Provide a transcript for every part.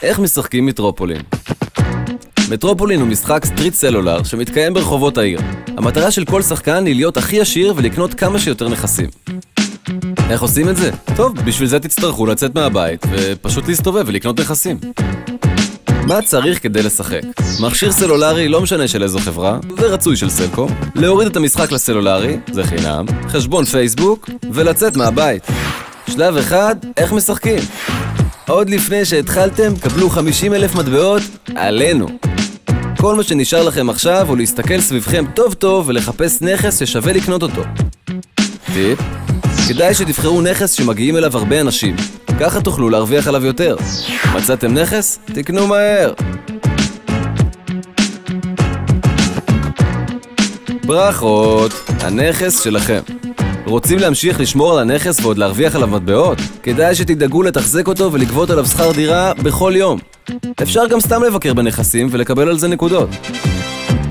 איך משחקים מטרופולין? מטרופולין הוא משחק סטריט סלולר שמתקיים ברחובות העיר. המטרה של כל שחקן היא להיות הכי עשיר ולקנות כמה שיותר נכסים. איך עושים את זה? טוב, בשביל זה תצטרכו לצאת מהבית ופשוט להסתובב ולקנות נכסים. מה צריך כדי לשחק? מכשיר סלולרי, לא משנה של איזו חברה, ורצוי של סלקום, להוריד את המשחק לסלולרי, זה חינם, חשבון פייסבוק, ולצאת מהבית. שלב אחד, איך משחקים? עוד לפני שהתחלתם, קבלו 50,000 מטבעות עלינו. כל מה שנשאר לכם עכשיו הוא להסתכל סביבכם טוב טוב ולחפש נכס ששווה לקנות אותו. טיפ, כדאי שתבחרו נכס שמגיעים אליו הרבה אנשים. ככה תוכלו להרוויח עליו יותר. מצאתם נכס? תקנו מהר. ברכות, הנכס שלכם. רוצים להמשיך לשמור על הנכס ועוד להרוויח עליו מטבעות? כדאי שתדאגו לתחזק אותו ולגבות עליו שכר דירה בכל יום. אפשר גם סתם לבקר בנכסים ולקבל על זה נקודות.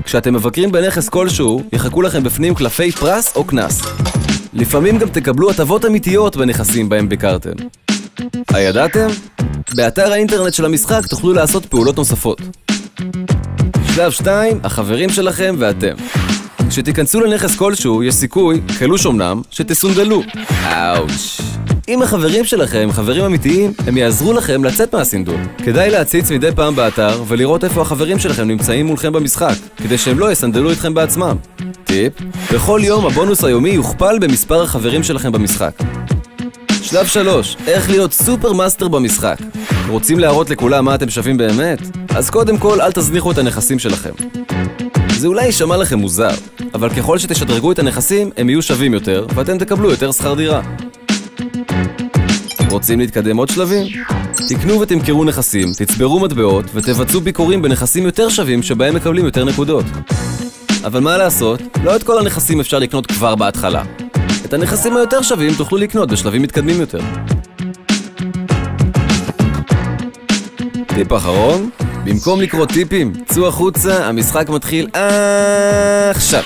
כשאתם מבקרים בנכס כלשהו, יחכו לכם בפנים קלפי פרס או כנס. לפעמים גם תקבלו הטבות אמיתיות בנכסים בהם ביקרתם. הידעתם? באתר האינטרנט של המשחק תוכלו לעשות פעולות נוספות. שלב 2, החברים שלכם ואתם. כשתיכנסו לנכס כלשהו, יש סיכוי, קלוש אמנם, שתסונדלו. אאוץ'. אם החברים שלכם חברים אמיתיים, הם יעזרו לכם לצאת מהסינדול. כדאי להציץ מדי פעם באתר ולראות איפה החברים שלכם נמצאים מולכם במשחק, כדי שהם לא יסנדלו איתכם בעצמם. טיפ, בכל יום הבונוס היומי יוכפל במספר החברים שלכם במשחק. שלב 3, איך להיות סופר מאסטר במשחק. רוצים להראות לכולם מה אתם שווים באמת? אז קודם כל אל תזניחו את הנכסים שלכם. זה אולי יישמע לכם מוזר, אבל ככל שתשדרגו את הנכסים, הם יהיו שווים יותר, ואתם תקבלו יותר שכר דירה. רוצים להתקדם עוד שלבים? תקנו ותמכרו נכסים, תצברו מטבעות, ותבצעו ביקורים בנכסים יותר שווים שבהם מקבלים יותר נקודות. אבל מה לעשות? לא את כל הנכסים אפשר לקנות כבר בהתחלה. את הנכסים היותר שווים תוכלו לקנות בשלבים מתקדמים יותר. טיפ אחרון, במקום לקרוא טיפים, צאו החוצה, המשחק מתחיל עכשיו.